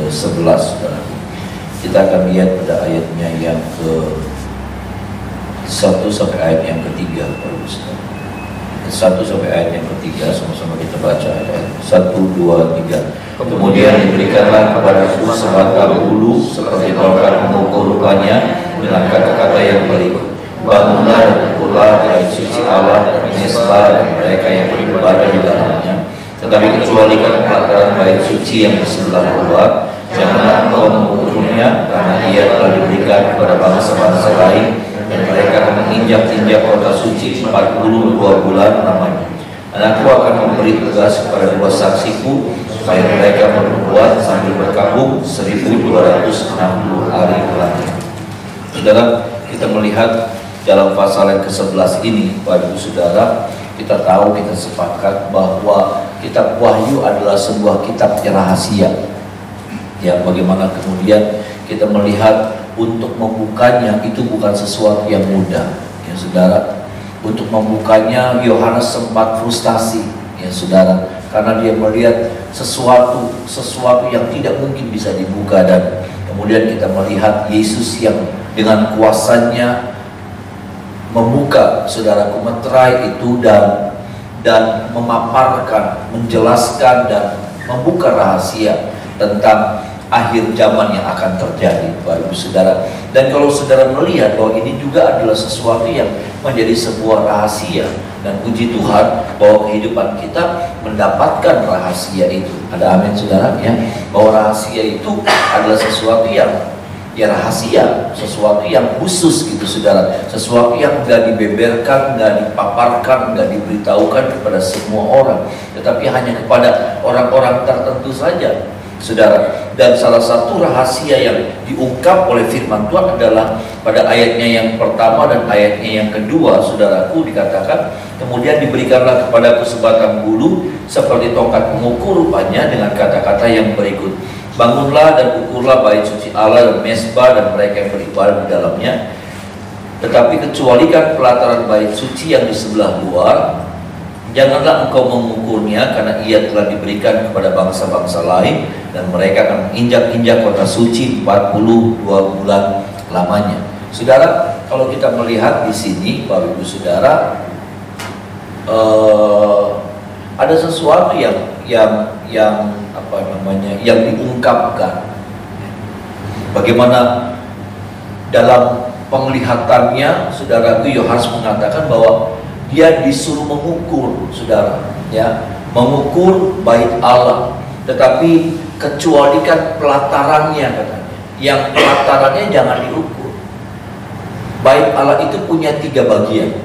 ke-11, saudara. Kita akan lihat pada ayatnya yang ke-1 sampai ayat yang ke-3, Bapak Saudara. 1 sampai ayat yang ke-3, sama-sama kita baca ayat 1, 2, 3. Kemudian diberikanlah kepadaku sebatang bulu seperti tongkat mengukur rupanya dengan kata-kata yang berikut: bangunlah dan ukurlah bait suci Allah dan mesbah dan mereka yang beribadah di dalamnya. Tetapi kecualikan pelataran bait suci yang di sebelah luar, janganlah engkau mengukurnya, karena ia telah diberikan kepada bangsa-bangsa lain, dan mereka akan menginjak-injak kota suci 42 bulan lamanya. Dan aku akan memberi tugas kepada 2 saksiku, supaya mereka berbuat sambil berkabung 1260 hari lamanya. Saudara, kita melihat dalam pasal yang ke-11 ini, Bapak Ibu Saudara, kita tahu, kita sepakat bahwa kitab Wahyu adalah sebuah kitab yang rahasia. Ya, bagaimana kemudian kita melihat untuk membukanya itu bukan sesuatu yang mudah, ya saudara. Untuk membukanya Yohanes sempat frustasi, ya saudara, karena dia melihat sesuatu yang tidak mungkin bisa dibuka. Dan kemudian kita melihat Yesus yang dengan kuasanya membuka, saudaraku, meterai itu dan memaparkan, menjelaskan dan membuka rahasia tentang akhir zaman yang akan terjadi, Bapak Ibu Saudara. Dan kalau saudara melihat bahwa ini juga adalah sesuatu yang menjadi sebuah rahasia, dan puji Tuhan bahwa kehidupan kita mendapatkan rahasia itu. Ada amin saudara, ya, bahwa rahasia itu adalah sesuatu yang rahasia, sesuatu yang khusus gitu saudara, sesuatu yang nggak dibeberkan, nggak dipaparkan, nggak diberitahukan kepada semua orang, tetapi hanya kepada orang-orang tertentu saja, saudara. Dan salah satu rahasia yang diungkap oleh firman Tuhan adalah pada ayatnya yang pertama dan ayatnya yang kedua, saudaraku, dikatakan, kemudian diberikanlah kepadaku sebatang bulu seperti tongkat mengukur rupanya dengan kata-kata yang berikut: bangunlah dan ukurlah bait suci Allah dan mesbah dan mereka yang beribadah di dalamnya. Tetapi kecualikan pelataran bait suci yang di sebelah luar, janganlah engkau mengukurnya, karena ia telah diberikan kepada bangsa-bangsa lain, dan mereka akan menginjak-injak kota suci 42 bulan lamanya. Saudara, kalau kita melihat di sini, Bapak Ibu Saudara, ada sesuatu yang diungkapkan. Bagaimana dalam penglihatannya, saudaraku, Yohanes mengatakan bahwa dia disuruh mengukur, saudara, ya, mengukur bait Allah, tetapi kecualikan pelatarannya, katanya. Yang pelatarannya jangan diukur. Bait Allah itu punya 3 bagian.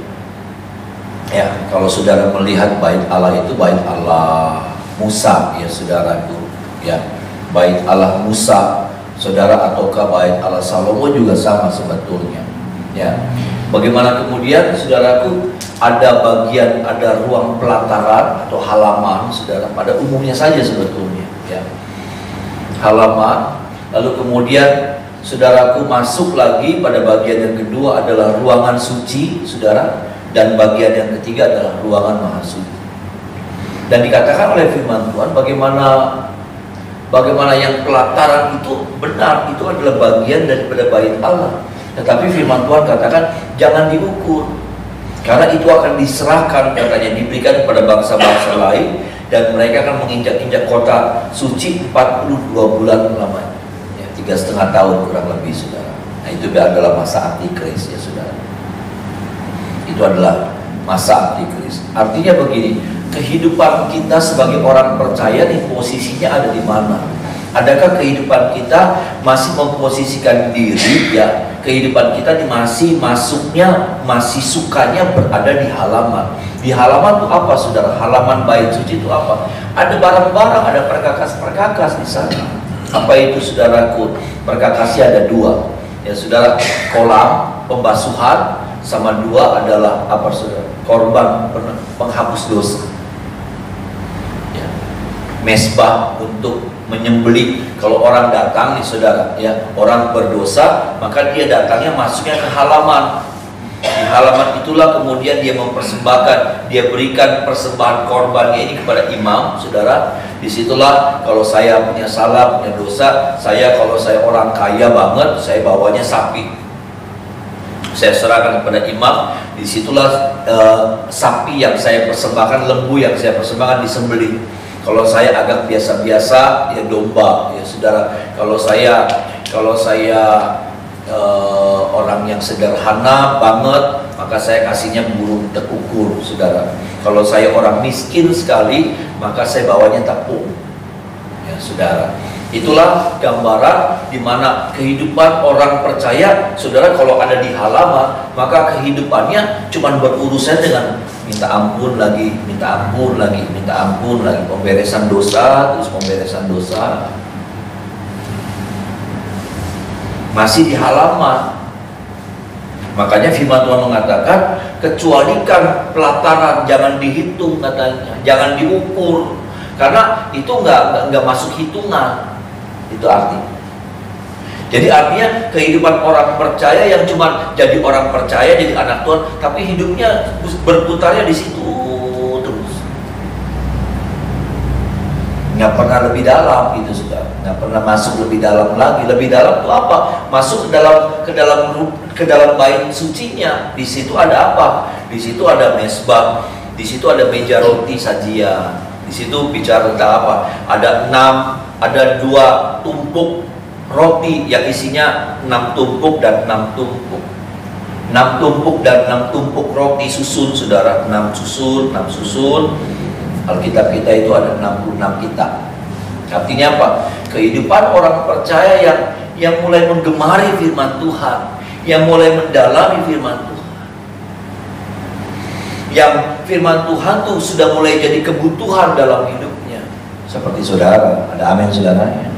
Ya, kalau saudara melihat bait Allah itu bait Allah Musa, ya saudaraku, ya, bait Allah Musa, saudara, ataukah bait Allah Salomo juga sama sebetulnya, ya. Bagaimana kemudian, saudaraku, ada bagian, ada ruang pelataran atau halaman, saudara, pada umumnya saja sebetulnya, ya, halaman. Lalu kemudian, saudaraku, masuk lagi pada bagian yang kedua adalah ruangan suci, saudara, dan bagian yang ketiga adalah ruangan maha suci. Dan dikatakan oleh firman Tuhan bagaimana yang pelataran itu benar, itu adalah bagian daripada bait Allah. Tetapi firman Tuhan katakan jangan diukur, karena itu akan diserahkan, katanya, diberikan kepada bangsa-bangsa lain, dan mereka akan menginjak-injak kota suci 42 bulan lamanya, ya, 3,5 tahun kurang lebih, saudara. Nah, itu adalah masa antikris, ya saudara. Itu adalah masa antikris. Artinya begini, kehidupan kita sebagai orang percaya nih, posisinya ada di mana? Adakah kehidupan kita masih memposisikan diri, ya, kehidupan kita masih sukanya berada di halaman. Di halaman itu apa, saudara? Halaman bait suci itu apa? Ada barang-barang, ada perkakas-perkakas di sana. Apa itu, saudaraku? Perkakasnya ada 2, ya saudara, kolam pembasuhan, sama 2 adalah apa, saudara? Korban penghapus dosa, ya. Mesbah untuk menyembelih. Kalau orang datang nih, saudara, ya, orang berdosa, maka dia datangnya masuknya ke halaman. Di halaman itulah kemudian dia mempersembahkan, dia berikan persembahan korbannya ini kepada imam, saudara. Disitulah kalau saya punya salah, punya dosa, kalau saya orang kaya banget, saya bawanya sapi. Saya serahkan kepada imam. Disitulah sapi yang saya persembahkan, lembu yang saya persembahkan disembelih. Kalau saya agak biasa-biasa, ya domba, ya saudara. Kalau saya orang yang sederhana banget, maka saya kasihnya burung tekukur, saudara. Kalau saya orang miskin sekali, maka saya bawanya tepung, ya saudara. Itulah gambaran di mana kehidupan orang percaya, saudara. Kalau ada di halaman, maka kehidupannya cuma berurusan dengan minta ampun lagi, minta ampun lagi, minta ampun lagi, pemberesan dosa, terus pemberesan dosa. Masih di halaman. Makanya firman Tuhan mengatakan, kecualikan pelataran, jangan dihitung katanya, jangan diukur, karena itu nggak masuk hitungan. Itu artinya. Jadi artinya kehidupan orang percaya yang cuma jadi orang percaya, jadi anak Tuhan, tapi hidupnya berputarnya di situ terus. Nggak pernah lebih dalam gitu, saudara. Nggak pernah masuk lebih dalam lagi. Lebih dalam itu apa? Masuk ke dalam bait sucinya. Di situ ada apa? Di situ ada mesbah. Di situ ada meja roti sajian. Di situ bicara tentang apa? Ada 2 tumpuk roti yang isinya 6 tumpuk dan 6 tumpuk. 6 tumpuk dan 6 tumpuk roti susun, saudara. 6 susun. Alkitab kita itu ada 66 kitab. Artinya apa? Kehidupan orang percaya yang mulai menggemari firman Tuhan, yang mulai mendalami firman Tuhan, yang firman Tuhan tuh sudah mulai jadi kebutuhan dalam hidupnya. Seperti saudara, ada amin saudaranya.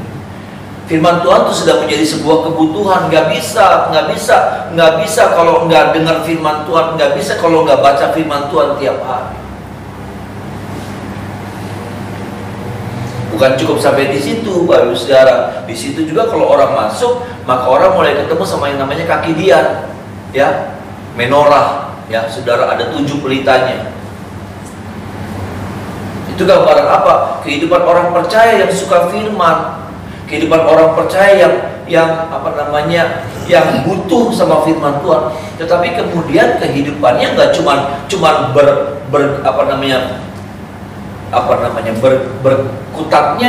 Firman Tuhan tuh sudah menjadi sebuah kebutuhan. Nggak bisa kalau nggak dengar firman Tuhan, nggak bisa kalau nggak baca firman Tuhan tiap hari. Bukan cukup sampai di situ, Bapak Saudara. Di situ juga kalau orang masuk, maka orang mulai ketemu sama yang namanya kaki dian, ya, menorah, ya, saudara. Ada 7 pelitanya. Itu gambaran apa? Kehidupan orang percaya yang suka firman, kehidupan orang percaya yang butuh sama firman Tuhan. Tetapi kemudian kehidupannya nggak cuman berkutatnya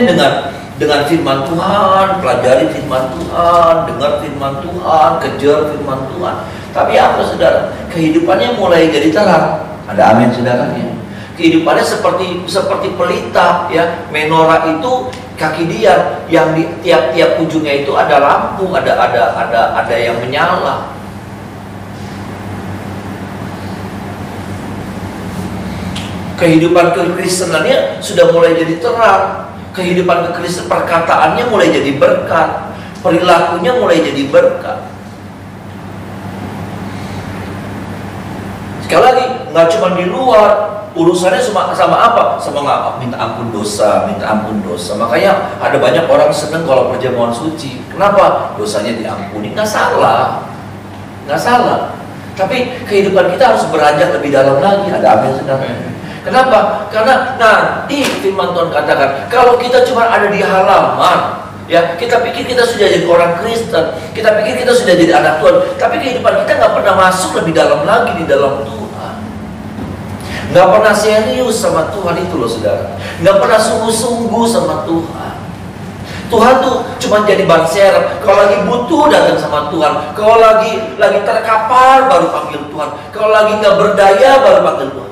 dengan firman Tuhan, pelajari firman Tuhan, dengar firman Tuhan, kejar firman Tuhan. Tapi apa, saudara? Kehidupannya mulai jadi terang. Ada amin saudaranya. Kehidupannya seperti pelita, ya. Menorah itu kaki dia yang di tiap-tiap ujungnya itu ada lampu, ada yang menyala. Kehidupan kekristenannya sudah mulai jadi terang. Kehidupan kekristenan, perkataannya mulai jadi berkat, perilakunya mulai jadi berkat. Sekali lagi, nggak cuma di luar, urusannya sama apa? Sama minta ampun dosa, minta ampun dosa. Makanya ada banyak orang seneng kalau perjamuan suci. Kenapa? Dosanya diampuni. Nggak salah. Tapi kehidupan kita harus beranjak lebih dalam lagi. Ada amin, saudara. Kenapa? Karena nanti firman Tuhan katakan, kalau kita cuma ada di halaman, ya, kita pikir kita sudah jadi orang Kristen, kita pikir kita sudah jadi anak Tuhan, tapi kehidupan kita nggak pernah masuk lebih dalam lagi di dalam Tuhan, nggak pernah serius sama Tuhan. Itu loh, saudara. Nggak pernah sungguh-sungguh sama Tuhan. Tuhan tuh cuma jadi ban serep. Kalau lagi butuh datang sama Tuhan, kalau lagi terkapar baru panggil Tuhan, kalau lagi nggak berdaya baru panggil Tuhan.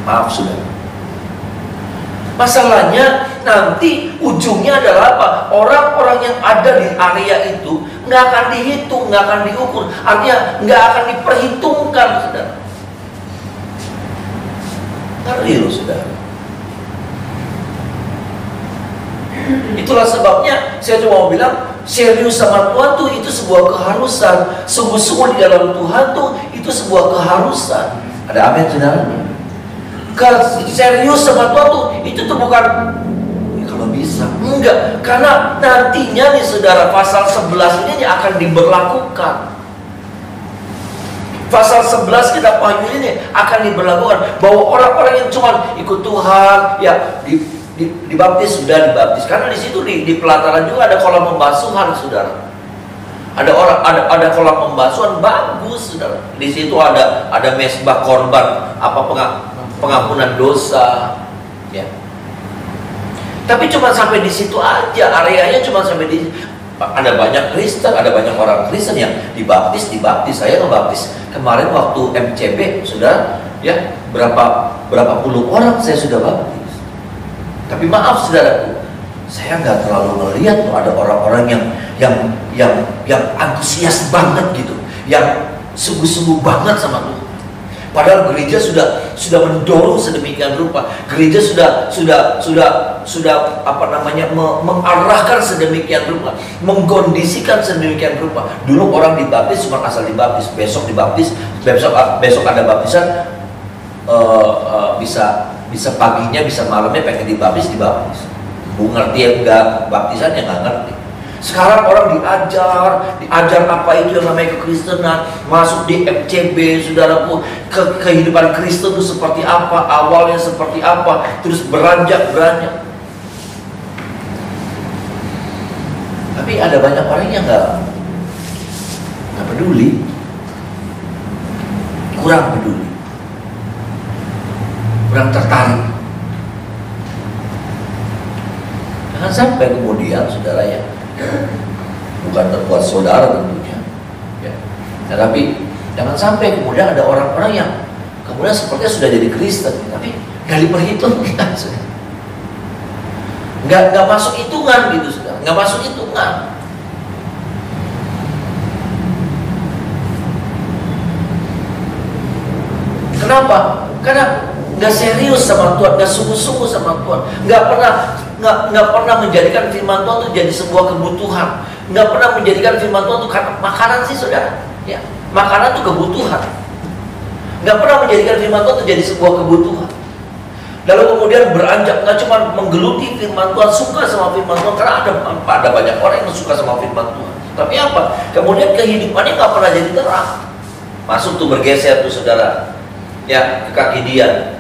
Maaf, saudara. Masalahnya nanti ujungnya adalah apa? Orang-orang yang ada di area itu nggak akan dihitung, nggak akan diukur. Artinya nggak akan diperhitungkan, saudara. Ngeri loh, saudara. Itulah sebabnya saya cuma mau bilang, serius sama Tuhan tuh itu sebuah keharusan. Sungguh-sungguh di dalam Tuhan tuh itu sebuah keharusan. Ada amin, saudara? Serius sama Tuhan tuh itu tuh bukan kalau bisa, enggak. Karena nantinya nih, saudara, pasal 11 ini akan diberlakukan. Pasal 11 kitab Wahyu ini akan diberlakukan bahwa orang-orang yang cuma ikut Tuhan, ya dibaptis, sudah dibaptis. Karena di situ di pelataran juga ada kolam pembasuhan, saudara. Ada kolam pembasuhan bagus, saudara. Di situ ada mesbah korban, pengampunan dosa, ya. Tapi cuma sampai di situ aja, areanya cuma sampai di. Ada banyak Kristen, ada banyak orang Kristen yang dibaptis. Saya ngebaptis kemarin waktu MCB, sudah ya berapa puluh orang saya sudah baptis. Tapi maaf saudaraku, saya nggak terlalu melihat tuh ada orang-orang yang antusias banget gitu, yang sungguh-sungguh banget sama Tuhan. Padahal gereja sudah mendorong sedemikian rupa. Gereja sudah mengarahkan sedemikian rupa, mengkondisikan sedemikian rupa. Dulu orang dibaptis cuma asal dibaptis, besok dibaptis, besok ada baptisan, bisa paginya, bisa malamnya pengen dibaptis. Bu ngerti ya enggak baptisan ya nggak ngerti. Sekarang orang diajar apa itu yang namanya kekristenan, masuk di FCB, saudaraku, kehidupan Kristen itu seperti apa, awalnya seperti apa, terus beranjak. Tapi ada banyak orang yang nggak peduli, kurang peduli, kurang tertarik. Jangan sampai kemudian saudara ya, bukan terbuat saudara tentunya ya. Tetapi jangan sampai kemudian ada orang-orang yang kemudian sepertinya sudah jadi Kristen tapi nggak diperhitungkan, nggak masuk hitungan gitu, saudara, nggak masuk hitungan. Kenapa? Karena nggak serius sama Tuhan, nggak sungguh-sungguh sama Tuhan, nggak pernah menjadikan firman Tuhan itu jadi sebuah kebutuhan, nggak pernah menjadikan firman Tuhan itu karena makanan sih, saudara. Ya, makanan itu kebutuhan. Nggak pernah menjadikan firman Tuhan itu jadi sebuah kebutuhan. Lalu kemudian beranjak, nggak cuma menggeluti firman Tuhan, suka sama firman Tuhan, karena ada banyak orang yang suka sama firman Tuhan. Tapi apa? Kemudian kehidupannya nggak pernah jadi terang. Masuk tuh bergeser tuh, saudara. Ya, ke kaki dia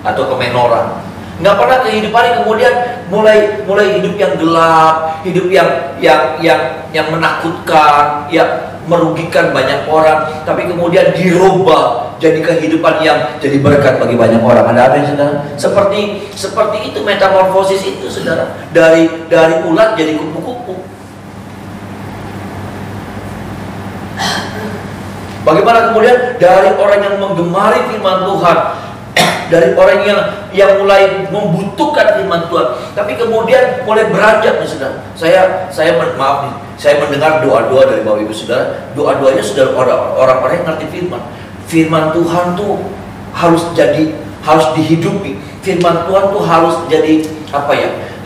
atau ke menorah. Nggak pernah kehidupannya kemudian mulai hidup yang gelap, hidup yang menakutkan, yang merugikan banyak orang, tapi kemudian dirubah jadi kehidupan yang jadi berkat bagi banyak orang. Ada apa ya, saudara? Seperti itu metamorfosis itu, saudara. Dari ulat jadi kupu-kupu. Bagaimana kemudian dari orang yang menggemari firman Tuhan, dari orang yang mulai membutuhkan firman Tuhan, tapi kemudian mulai beranjak nih, saudara. Maaf nih, saya mendengar doa-doa dari Bapak Ibu saudara, doa-doanya sudah orang-orang yang ngerti firman. Firman Tuhan tuh harus dihidupi. Firman Tuhan tuh harus jadi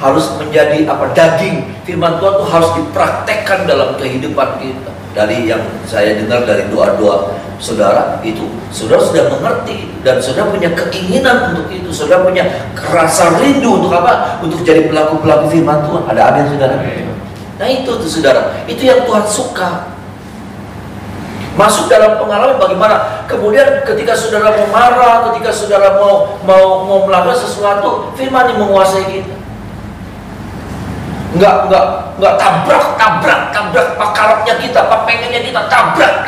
harus menjadi daging. Firman Tuhan tuh harus dipraktekkan dalam kehidupan kita. Dari yang saya dengar dari doa-doa saudara itu, saudara sudah mengerti dan saudara punya keinginan untuk itu, saudara punya rasa rindu untuk apa? Untuk jadi pelaku-pelaku firman Tuhan. Ada amin, saudara? Nah itu tuh, saudara, itu yang Tuhan suka. Masuk dalam pengalaman bagaimana kemudian ketika saudara mau marah, ketika saudara mau melakukan sesuatu, firman yang menguasai kita. Enggak tabrak pakarapnya kita, pengennya kita tabrak.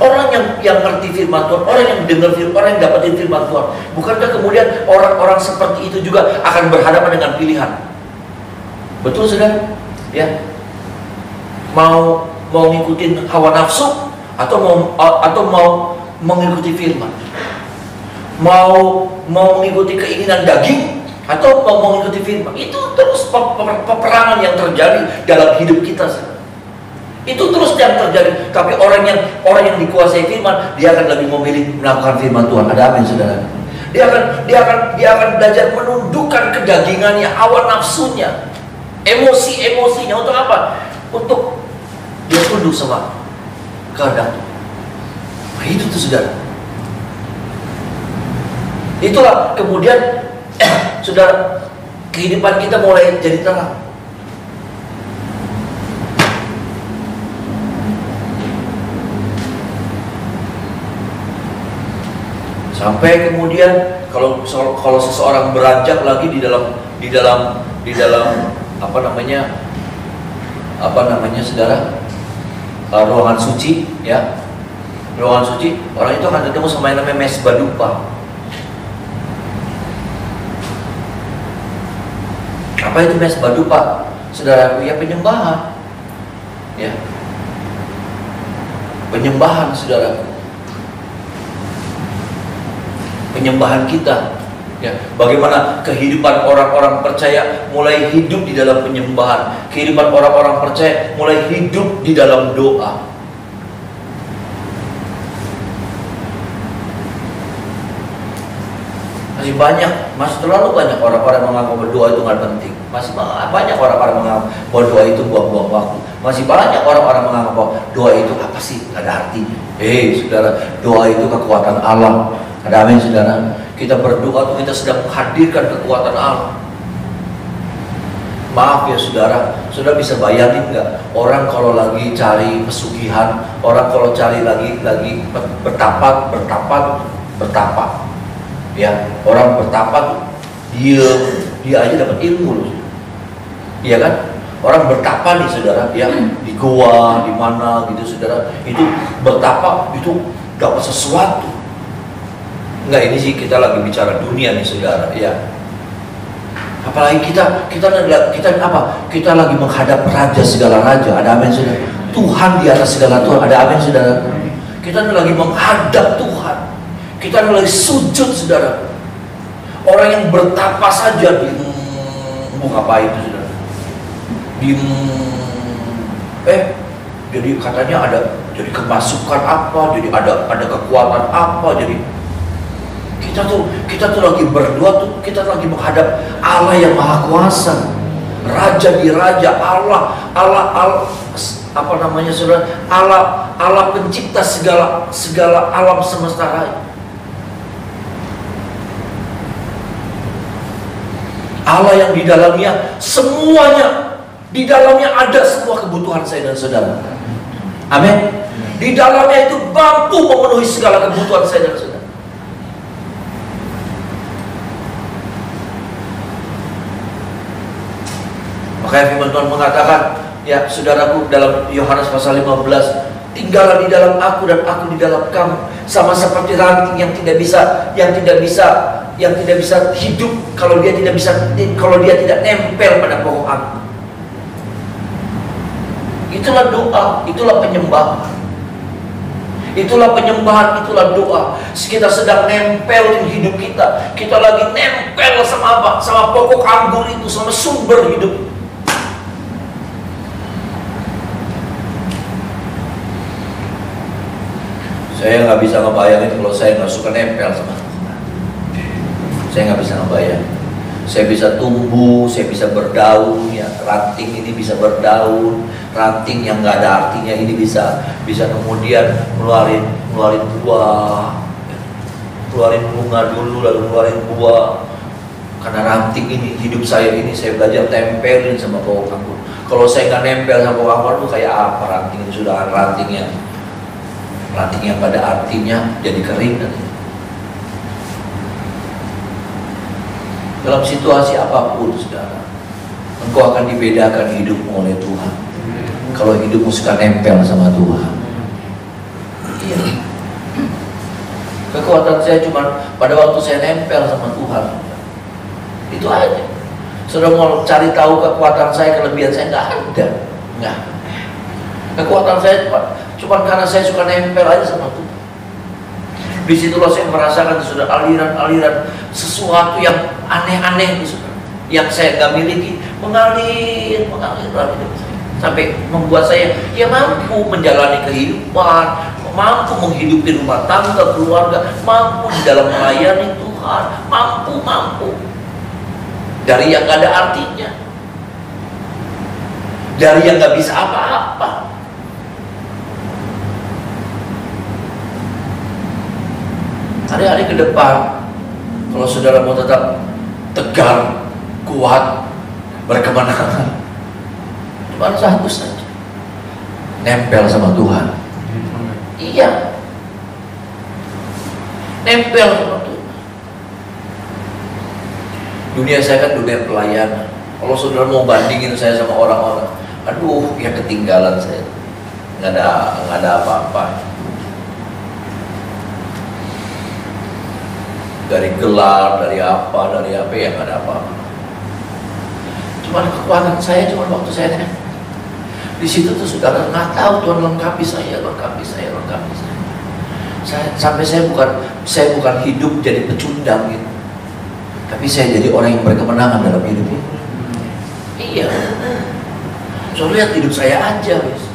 Orang yang ngerti firman Tuhan, orang yang dengar firman, orang yang dapatin firman Tuhan, bukankah kemudian orang-orang seperti itu juga akan berhadapan dengan pilihan? Betul, saudara? Ya. Mau ngikutin hawa nafsu atau mau mengikuti firman? Mau mengikuti keinginan daging atau mau mengikuti firman? Itu terus peperangan yang terjadi dalam hidup kita, saudara. Itu terus yang terjadi. Tapi orang yang dikuasai firman, dia akan lebih memilih melakukan firman Tuhan. Ada amin, saudara? Dia akan belajar menundukkan kedagingannya, hawa nafsunya, emosinya. Untuk apa? Untuk dia tunduk sama kehendak Tuhan. Nah, itu tuh, saudara. Itulah kemudian saudara, kehidupan kita mulai jadi terang. Sampai kemudian kalau seseorang beranjak lagi di dalam apa namanya saudara, ruangan suci, ya, ruangan suci, orang itu akan ketemu sama yang namanya mesbah dupa. Apa itu mesbah dupa? Saudara, ya penyembahan, ya, penyembahan saudara, penyembahan kita, ya. Bagaimana kehidupan orang-orang percaya mulai hidup di dalam penyembahan, kehidupan orang-orang percaya mulai hidup di dalam doa. Masih terlalu banyak orang-orang menganggap berdoa itu nggak penting. Masih banyak orang-orang menganggap bahwa doa itu buang-buang waktu. Masih banyak orang-orang menganggap bahwa doa itu apa sih, nggak ada artinya. Saudara, doa itu kekuatan Allah. Ada amin saudara. Kita berdoa itu kita sedang menghadirkan kekuatan Allah. Maaf ya saudara, saudara bisa bayangin nggak orang kalau lagi cari pesugihan, orang kalau cari lagi bertapa, ya, orang bertapa dia aja dapat ilmu loh, iya kan? Orang bertapa nih saudara, ya, di goa, di mana gitu saudara, itu bertapa itu dapat sesuatu. Enggak, ini sih kita lagi bicara dunia nih saudara, ya. Apalagi kita apa? Kita lagi menghadap raja segala raja. Ada amin saudara. Tuhan di atas segala Tuhan. Ada amin saudara. Kita lagi menghadap Tuhan. Kita lagi sujud saudara. Orang yang bertapa saja mau ngapain itu saudara? Jadi katanya ada jadi kemasukan apa? Jadi ada kekuatan apa? Jadi kita tuh lagi berdoa tuh, kita lagi menghadap Allah yang Maha Kuasa, Raja di Raja, Allah apa namanya saudara, Allah pencipta segala alam semesta raya. Allah yang di dalamnya semuanya, di dalamnya ada semua kebutuhan saya dan saudara. Amin. Di dalamnya itu mampu memenuhi segala kebutuhan saya dan saudara. Makanya firman Tuhan mengatakan, ya saudaraku, dalam Yohanes pasal 15, tinggallah di dalam aku dan aku di dalam kamu, sama seperti ranting yang tidak bisa hidup kalau dia tidak nempel pada pokok anggur. Itulah doa, itulah penyembahan. Itulah penyembahan, itulah doa. Kita sedang nempel hidup kita. Kita lagi nempel sama apa? Sama pokok anggur itu, sama sumber hidup. Saya nggak bisa ngebayangin kalau saya nggak suka nempel sama Tuhan. Saya nggak bisa ngebayang. Saya bisa tumbuh, saya bisa berdaun, ya, ranting ini bisa berdaun, ranting yang nggak ada artinya ini bisa kemudian ngeluarin buah, keluarin bunga dulu lalu ngeluarin buah. Karena ranting ini, hidup saya ini saya belajar tempelin sama pokok anggur. Kalau saya nggak nempel sama pokok anggur itu kayak apa ranting ini? Sudah ranting yang pada artinya jadi kering nanti. Dalam situasi apapun saudara, engkau akan dibedakan hidupmu oleh Tuhan kalau hidupmu suka nempel sama Tuhan. Iya. Kekuatan saya cuma pada waktu saya nempel sama Tuhan. Itu aja. Saudara mau cari tahu kekuatan saya, kelebihan saya, nggak ada. Nggak. Kekuatan saya cuma karena saya suka nempel aja sama Tuhan. Disitulah saya merasakan sudah aliran-aliran sesuatu yang aneh-aneh itu, yang saya nggak miliki, mengalir sampai membuat saya ya mampu menjalani kehidupan, mampu menghidupi rumah tangga, keluarga, mampu di dalam melayani Tuhan, mampu dari yang nggak ada artinya, dari yang nggak bisa apa-apa. Hari-hari ke depan, kalau saudara mau tetap tegar, kuat, berkemenangan, cuma satu saja, nempel sama Tuhan. Iya. Nempel sama Tuhan. Dunia saya kan dunia pelayanan. Kalau saudara mau bandingin saya sama orang-orang, aduh, ya ketinggalan saya. Nggak ada apa-apa. Dari gelar, dari apa ya nggak ada apa-apa. Cuman kekuatan saya cuma waktu saya di situ tuh saudara nggak tahu Tuhan lengkapi saya. Sampai saya bukan hidup jadi pecundang gitu, tapi saya jadi orang yang berkemenangan dalam hidup ini. Iya. So lihat hidup saya aja, guys.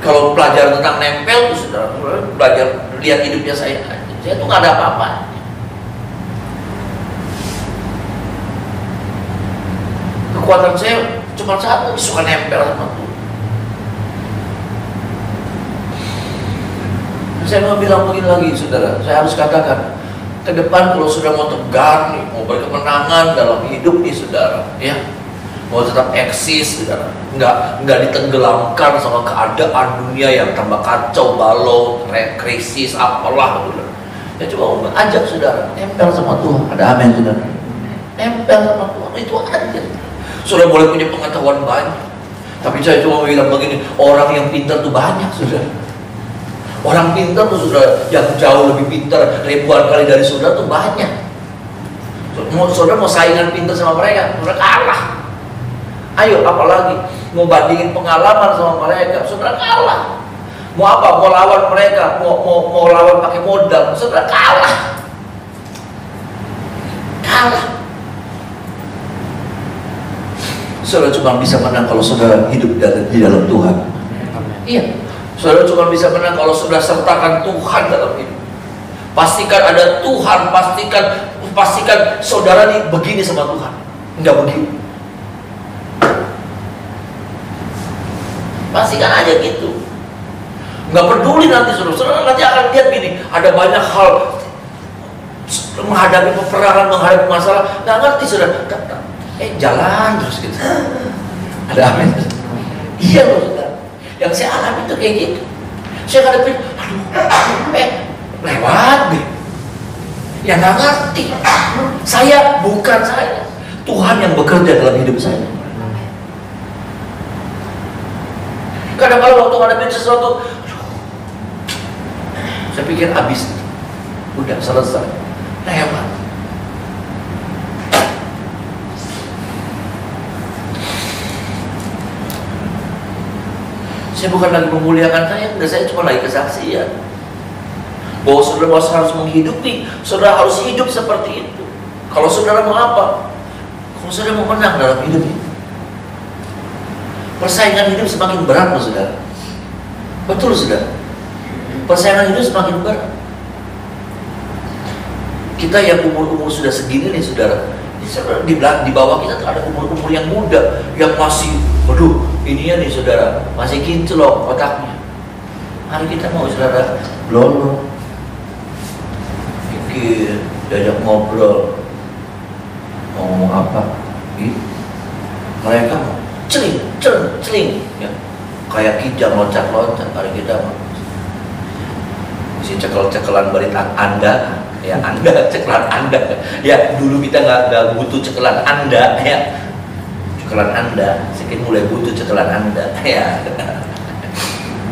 Kalau belajar tentang nempel tuh saudara, belajar lihat hidupnya saya aja. Saya tuh nggak ada apa-apa. Kekuatan saya cuma satu, suka nempel sama Tuhan. Saya mau bilang begini lagi, saudara. Saya harus katakan, ke depan kalau sudah mau tegar nih, mau berkemenangan dalam hidup nih, saudara, ya, mau tetap eksis, saudara, nggak ditenggelamkan sama keadaan dunia yang tambah kacau balau, krisis, apalah, saudara. Saya coba mau ajak saudara, nempel sama Tuhan. Ada amin, saudara. Nempel sama Tuhan, itu aja. Saudara boleh punya pengetahuan banyak, tapi saya cuma bilang begini, orang yang pintar tuh banyak, saudara. Orang pintar tuh sudah yang jauh lebih pintar ribuan kali dari saudara tuh banyak. Saudara mau saingan pintar sama mereka, saudara kalah. Ayo, apalagi mau bandingin pengalaman sama mereka, saudara kalah. Mau apa? Mau lawan mereka, mau lawan pakai modal, saudara kalah. Saudara cuma bisa menang kalau saudara hidup di dalam Tuhan. Iya. Saudara cuma bisa menang kalau sudah sertakan Tuhan dalam hidup. Pastikan ada Tuhan, pastikan saudara nih begini sama Tuhan. Enggak begini. Pastikan aja gitu. Enggak peduli nanti saudara nanti akan lihat gini, ada banyak hal menghadapi peperangan, menghadapi masalah, nggak ngerti saudara. Jalan terus gitu. Ada amin. Iya loh saudara. Yang saya alami itu kayak gitu. Saya ngadepin, lewat deh. Ya nggak ngerti. Saya bukan saya. Tuhan yang bekerja dalam hidup saya. Kadang-kadang waktu ngadepin sesuatu, saya pikir habis, udah selesai, lewat. Saya bukan lagi memuliakan saya cuma lagi kesaksian bahwa saudara harus menghidupi, saudara harus hidup seperti itu. Kalau saudara mau apa? Kalau saudara mau menang dalam hidup ini, persaingan hidup semakin berat loh saudara. Betul saudara, persaingan hidup semakin berat. Kita yang umur sudah segini nih saudara, di bawah kita ada umur yang muda yang masih, waduh, ininya nih saudara, masih kinclong otaknya. Hari kita mau saudara blolo, pikir, diajak ngobrol, mau ngomong apa? Mereka celing, ya, kayak kijang loncat-loncat. Hari kita masih cekel-cekelan baritan Anda. Ya Anda, cekelan Anda. Ya dulu kita nggak butuh cekelan Anda, ya cekelan Anda. Sekian mulai butuh cekelan Anda, ya.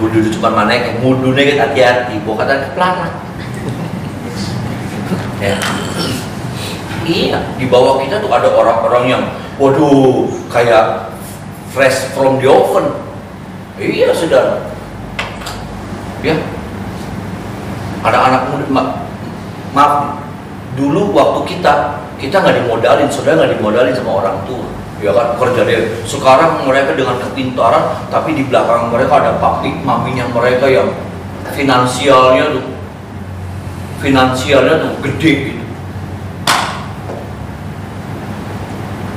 Budu cuma mana yang mudune kan hati-hati, bawa kata kepelaran. Ya. Iya, di bawah kita tuh ada orang-orang yang, waduh, kayak fresh from the oven. Iya saudara. Ya. Ada anak muda. Maaf, dulu waktu kita nggak dimodalin, saudara nggak dimodalin sama orang tua, ya kan, kerja deh. Sekarang mereka dengan kepintaran, tapi di belakang mereka ada papi, maminya mereka yang finansialnya tuh gede gitu.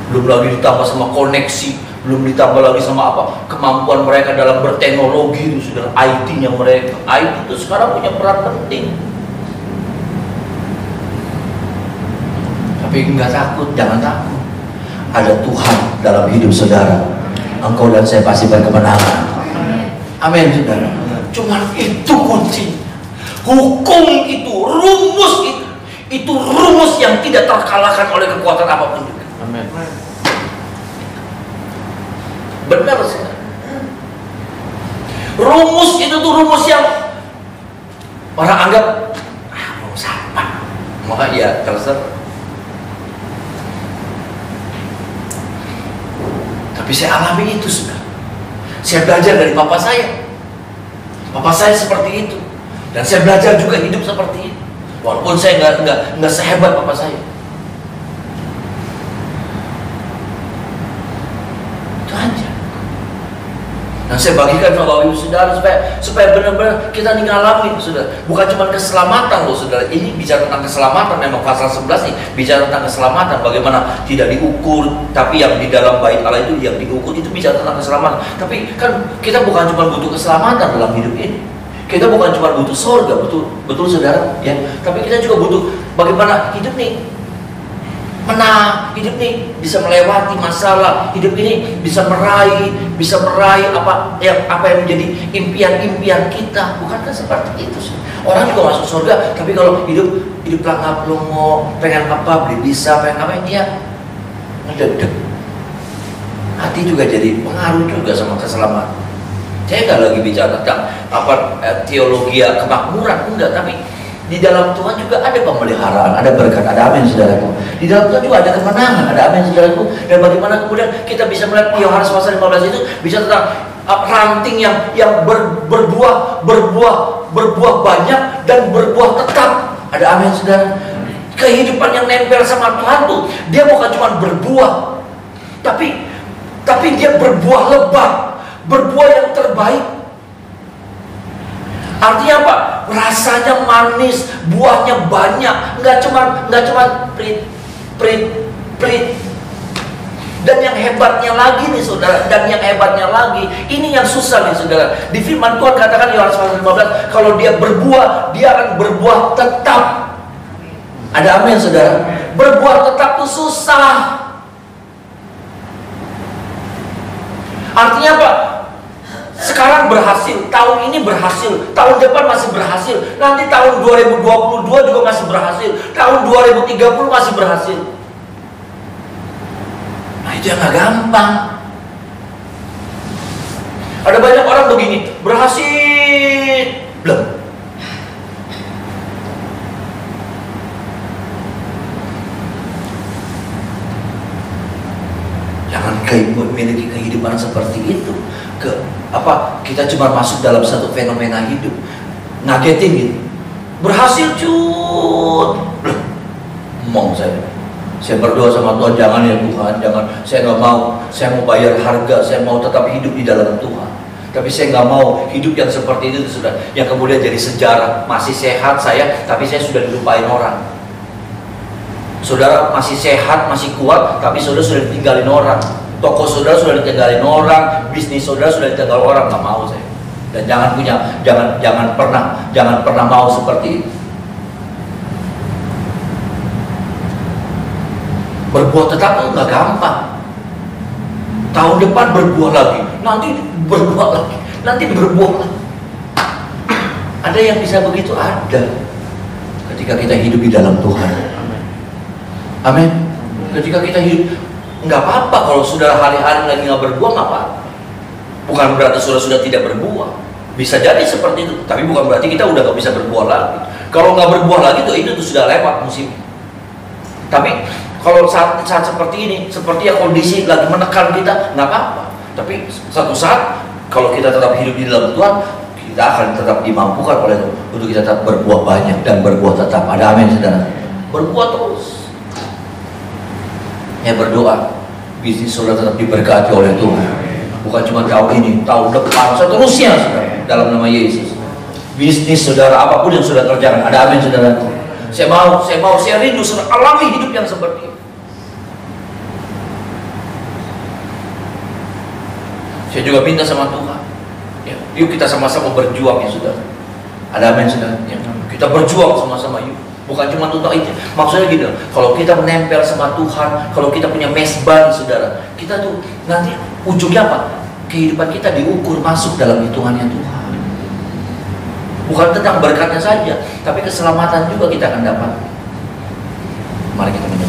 Belum lagi ditambah sama koneksi, belum ditambah lagi sama apa, kemampuan mereka dalam berteknologi itu, saudara, IT-nya mereka. IT itu sekarang punya peran penting. Tapi enggak takut, jangan takut. Ada Tuhan dalam hidup saudara. Engkau dan saya pasti berkemenangan. Amin saudara. Cuman itu kunci. Hukum itu, rumus itu rumus yang tidak terkalahkan oleh kekuatan apapun juga. Amin. Benar sih. Rumus itu tuh rumus yang orang anggap rumus apa? Maka ya terserah. Tapi saya alami itu sudah. Saya belajar dari papa saya. Papa saya seperti itu. Dan saya belajar juga hidup seperti itu. Walaupun saya nggak sehebat papa saya. Itu aja. Dan saya bagikan sama Bapak Ibu Saudara supaya benar-benar kita ngalamin, Saudara. Bukan cuma keselamatan loh, Saudara. Ini bicara tentang keselamatan, memang pasal 11 nih bicara tentang keselamatan, bagaimana tidak diukur, tapi yang di dalam bait Allah itu yang diukur, itu bicara tentang keselamatan. Tapi kan kita bukan cuma butuh keselamatan dalam hidup ini. Kita bukan cuma butuh surga, betul Saudara, ya. Tapi kita juga butuh bagaimana hidup nih menang, hidup nih bisa melewati masalah, hidup ini bisa meraih apa yang menjadi impian-impian kita. Bukankah seperti itu sih? Orang juga masuk surga, tapi kalau hidup langap longo, pengen apa, beli bisa, pengen apa, dia ngedeg-deg. Hati juga jadi pengaruh juga sama keselamatan. Saya nggak lagi bicara tentang teologi kemakmuran, enggak, tapi di dalam Tuhan juga ada pemeliharaan, ada berkat, ada amin saudaraku. Di dalam Tuhan juga ada kemenangan, ada amin saudaraku. Dan bagaimana kemudian kita bisa melihat Yohanes pasal 15 itu bisa tentang ranting yang berbuah banyak dan berbuah tetap. Ada amin saudara. Kehidupan yang nempel sama Tuhan tuh, dia bukan cuma berbuah, tapi dia berbuah lebat, berbuah yang terbaik. Artinya apa? Rasanya manis, buahnya banyak, nggak cuma prit. Dan yang hebatnya lagi nih saudara, ini yang susah nih saudara. Di firman Tuhan katakan Yohanes 15, kalau dia berbuah, dia akan berbuah tetap. Ada amin saudara. Berbuah tetap itu susah. Artinya apa? Sekarang berhasil, tahun ini berhasil, tahun depan masih berhasil, nanti tahun 2022 juga masih berhasil, tahun 2030 masih berhasil. Nah itu yang gak gampang. Ada banyak orang begini, berhasil, belum. Jangan memiliki kehidupan seperti itu. Kita cuma masuk dalam satu fenomena hidup, ngagetin gitu, berhasil cut, ngomong saya berdoa sama Tuhan, jangan ya Tuhan, jangan, saya nggak mau, saya mau bayar harga, saya mau tetap hidup di dalam Tuhan, tapi saya nggak mau hidup yang seperti itu sudah, yang kemudian jadi sejarah, masih sehat saya, tapi saya sudah dilupain orang. Saudara masih sehat, masih kuat, tapi saudara sudah ditinggalin orang. Toko saudara sudah ditinggalin orang, bisnis saudara sudah ditinggal orang. Nggak mau saya. Dan jangan pernah mau seperti itu. Berbuah tetap itu nggak gampang. Tahun depan berbuah lagi, nanti berbuah lagi, nanti berbuah lagi. Ada yang bisa begitu? Ada. Ketika kita hidup di dalam Tuhan. Amin. Ketika kita hidup, nggak apa-apa kalau saudara hari-hari lagi nggak berbuah, nggak apa-apa. Bukan berarti saudara sudah tidak berbuah. Bisa jadi seperti itu, tapi bukan berarti kita udah nggak bisa berbuah lagi. Kalau nggak berbuah lagi tuh itu tuh sudah lewat musim. Tapi kalau saat seperti ini, seperti yang kondisi lagi menekan kita, nggak apa-apa. Tapi satu saat kalau kita tetap hidup di dalam Tuhan, kita akan tetap dimampukan oleh Tuhan untuk kita tetap berbuah banyak dan berbuah tetap. Ada amin saudara. Berbuah terus. Ya berdoa, bisnis saudara tetap diberkati oleh Tuhan. Bukan cuma tahun ini, tahun depan, seterusnya saudara, dalam nama Yesus. Bisnis saudara, apapun yang sudah kerjakan, ada amin saudara. Saya rindu saudara alami hidup yang seperti itu. Saya juga minta sama Tuhan, ya, yuk kita sama-sama berjuang ya saudara. Ada amin saudara. Ya, kita berjuang sama-sama yuk. Bukan cuma tentang itu. Maksudnya gini, kalau kita menempel sama Tuhan, kalau kita punya mesbah saudara, kita tuh nanti ujungnya apa? Kehidupan kita diukur masuk dalam hitungannya Tuhan. Bukan tentang berkatnya saja, tapi keselamatan juga kita akan dapat. Mari kita menyembah.